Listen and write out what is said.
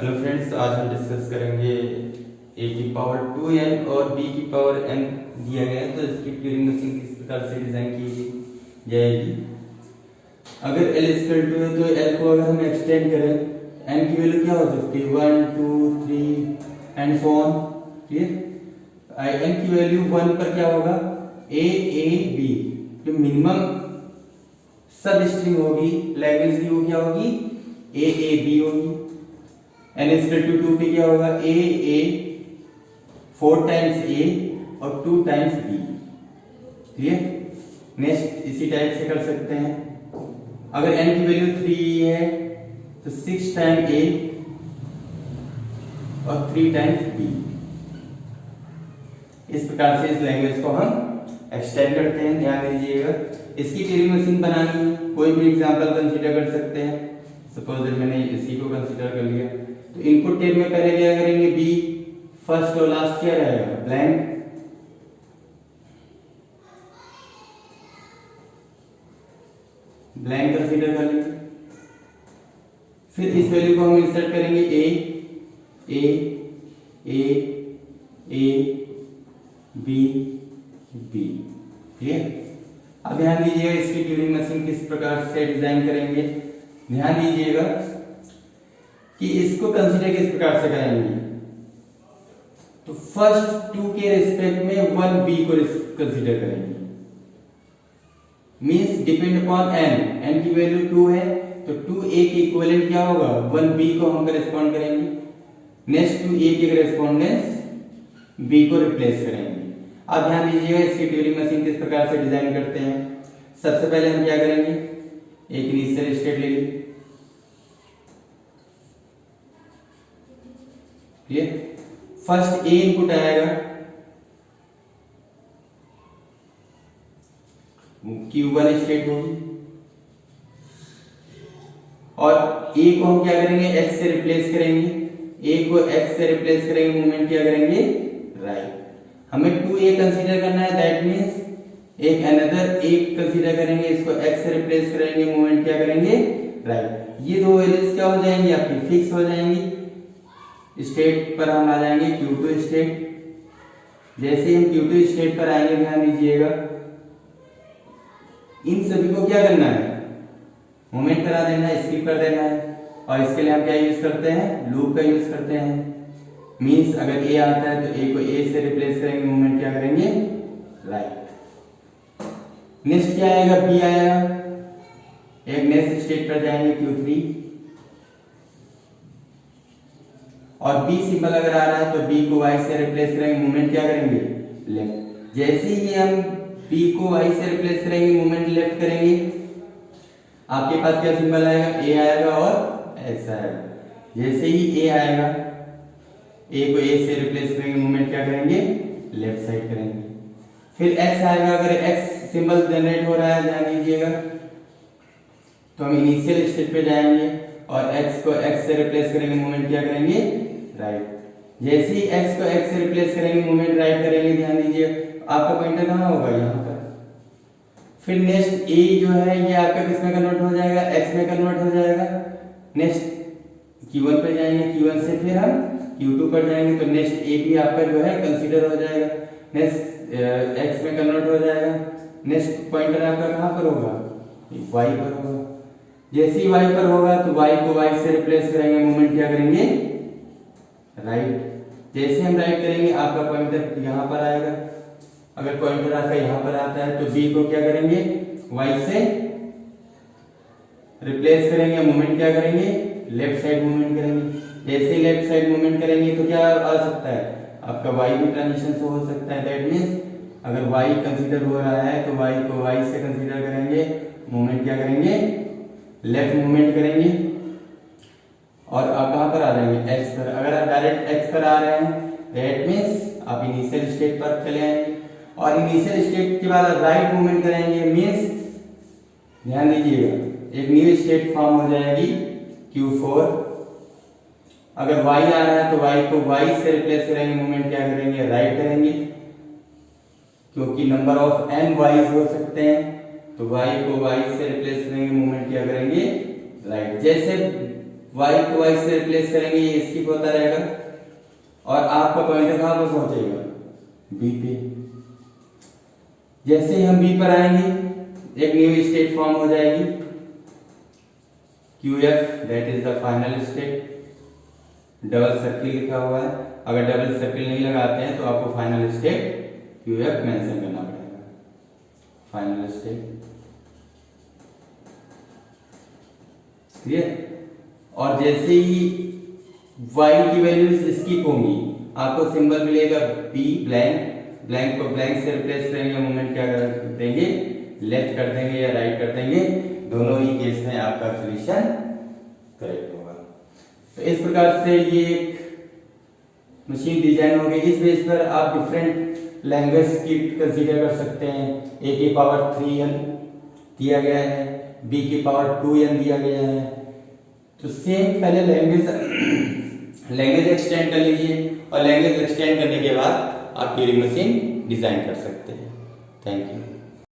Hello friends, आज हम discuss करेंगे a की पावर 2n और b की पावर n दिया गया है तो इसकी ट्यूरिंग मशीन किस प्रकार से डिजाइन की जाएगी। अगर l इक्वल टू है तो l को अगर हम एक्सटेंड करें n की वैल्यू क्या हो सकती है 1 2 3 and so on. Clear. n की वैल्यू 1 पर क्या होगा a b, जो मिनिमम सब स्ट्रिंग होगी लैंग्वेज की वो क्या होगी a b होगी। n इक्वल टू 2 पे क्या होगा a 4 टाइम्स a और 2 टाइम्स b। क्लियर। नेक्स्ट इसी टाइप से कर सकते हैं। अगर n की वैल्यू 3 है तो 6 टाइम a और 3 टाइम्स b। इस प्रकार से इस लैंग्वेज को हम एक्सटेंड करते हैं। ध्यान दीजिएगा, इसकी ट्यूरिंग मशीन बनानी है कोई भी एग्जांपल कंसीडर कर सकते हैं। सपोज मैंने इसी को कंसीडर कर लिया तो इनपुट टेब में पहले क्या करेंगे b, फर्स्ट और लास्ट क्या रहेगा ब्लैंक। ब्लैंक कंसीडर कर लेंगे। फिर इस वैल्यू को हम इंसर्ट करेंगे a b b। क्लियर। अब ध्यान दीजिएगा इसकी ट्यूरिंग मशीन किस प्रकार से डिजाइन करेंगे। ध्यान दीजिएगा कि इसको कंसीडर किस प्रकार से करेंगे। तो फर्स्ट 2 के रिस्पेक्ट में 1 b को कंसीडर करेंगे। मींस डिपेंड अपॉन n की वैल्यू 2 है तो 2a के इक्विवेलेंट क्या होगा 1 b को हम करेस्पॉन्ड करेंगे। नेक्स्ट 2a के करेस्पॉन्डेंस b को रिप्लेस करेंगे। अब ध्यान दीजिएगा इसकी ट्यूरिंग मशीन किस प्रकार से डिजाइन करते हैं। सबसे पहले हम क्या करेंगे, एक इनिशियल स्टेट ले ली। क्लियर। फर्स्ट a इनपुट आएगा Q1 स्टेट होगी और a को हम क्या करेंगे x से रिप्लेस करेंगे। a को x से रिप्लेस करेंगे, मूवमेंट क्या करेंगे राइट। हमें 2a कंसीडर करना है, दैट मींस एक अनदर a कंसीडर करेंगे, इसको x से रिप्लेस करेंगे, मूवमेंट क्या करेंगे राइट। ये दो वैल्यूज क्या हो जाएंगी आपकी फिक्स हो जाएंगी। स्टेट पर हम आ जाएंगे Q2 स्टेट। जैसे हम Q2 स्टेट पर आएंगे ध्यान दीजिएगा इन सभी को क्या करना है मूवमेंट करा देना है, स्किप कर देना है। और इसके लिए हम क्या यूज करते हैं लूप का यूज करते हैं। मींस अगर a आता है तो a को a से रिप्लेस करेंगे, मूवमेंट क्या करेंगे राइट। नेक्स्ट क्या आएगा b आएगा, एक नेक्स्ट स्टेट पर जाएंगे Q3 और b सिंबल अगर आ रहा है तो b को y से रिप्लेस करेंगे, मूवमेंट क्या करेंगे लेफ्ट। जैसे ही हम b को y से रिप्लेस करेंगे, मूवमेंट लेफ्ट करेंगे, आपके पास क्या सिंबल आएगा a आएगा और x आएगा। जैसे ही a आएगा a को a से रिप्लेस करेंगे, मूवमेंट क्या करेंगे लेफ्ट साइड करेंगे। फिर x आएगा, अगर x सिंबल जनरेट हो रहा है ध्यान दीजिएगा तो हम इनिशियल स्टेट पे जाएंगे और x को x से रिप्लेस करेंगे, मूवमेंट क्या करेंगे राइट। जैसे ही x को x से रिप्लेस करेंगे, मूवमेंट राइट करेंगे। ध्यान दीजिए आपका पॉइंटर कहाँ होगा यहाँ पर। फिर नेक्स्ट a जो है ये आपका किस में कन्वर्ट हो जाएगा x में कन्वर्ट हो जाएगा। नेक्स्ट Q1 पे जाएंगे, Q1 से फिर हम Q2 पर जाएंगे तो नेक्स्ट a भी आपका जो है कंसीडर हो जाएगा। नेक्स्ट x में कन्वर्ट हो जाएगा। नेक्स्ट पॉइंटर आपका कहाँ पर होगा y पर होगा। जैसे ही y पर होगा तो y को y से रिप्लेस करेंगे, मूवमेंट क्या करेंगे राइट। जैसे हम राइट करेंगे आपका पॉइंटर यहाँ पर आएगा। अगर पॉइंटर आपका यहाँ पर आता है तो b को क्या करेंगे y से रिप्लेस करेंगे, मूवमेंट क्या करेंगे लेफ्ट साइड मूवमेंट करेंगे। जैसे ही लेफ्ट साइड मूवमेंट करेंगे तो क्या आ सकता है आपका y भी ट्रांजिशन से हो सकता है। दैट मींस अगर y कंसीडर हो रहा है तो y को y से कंसीडर करेंगे, मूवमेंट क्या करेंगे लेफ्ट मूवमेंट करेंगे और आप कहां पर आ जाएंगे x पर। अगर आप डायरेक्ट x पर आ रहे हैं दैट मींस आप इनिशियल स्टेट पर चले आएंगे और इनिशियल स्टेट के बाद राइट मूवमेंट करेंगे। मींस ध्यान दीजिएगा एक न्यू स्टेट फॉर्म हो जाएगी Q4। अगर y आ रहा है तो y को y से रिप्लेस करेंगे, मूवमेंट क्या करेंगे राइट करेंगे। क्योंकि नंबर ऑफ n y's हो सकते हैं तो y को y से रिप्लेस करेंगे, मूवमेंट क्या करेंगे राइट। जैसे y को y से रिप्लेस करेंगे, ये स्किप होता रहेगा और आपका पॉइंटर कहां पर पहुंचेगा, b पे। जैसे ही हम b पर आएंगे एक न्यू स्टेट फॉर्म हो जाएगी QF, that is the final state. Double circle लिखा हुआ है, अगर डबल सर्किल नहीं लगाते हैं तो आपको फाइनल स्टेट QF मेंशन करना पड़ेगा, फाइनल स्टेट। क्लियर। और जैसे ही y की वैल्यूज स्किप होंगी आपको सिंबल मिलेगा b ब्लैंक, ब्लैंक को ब्लैंक से रिप्लेस करेंगे, मोमेंट क्या कर देंगे, लेफ्ट कर देंगे या राइट कर देंगे, दोनों ही केस में आपका सॉल्यूशन करेक्ट होगा। तो इस प्रकार से ये एक मशीन डिजाइन हो गई। इस बेस पर आप डिफरेंट लैंग्वेज की कंसीडर कर सकते हैं। a की पावर 3n दिया गया है, b की पावर 2n दिया गया है। तो सेम पहले लैंग्वेज एक्सटेंड कर लीजिए और लैंग्वेज एक्सटेंड करने के बाद आप ड्रिलिंग मशीन डिजाइन कर सकते हैं। Thank you.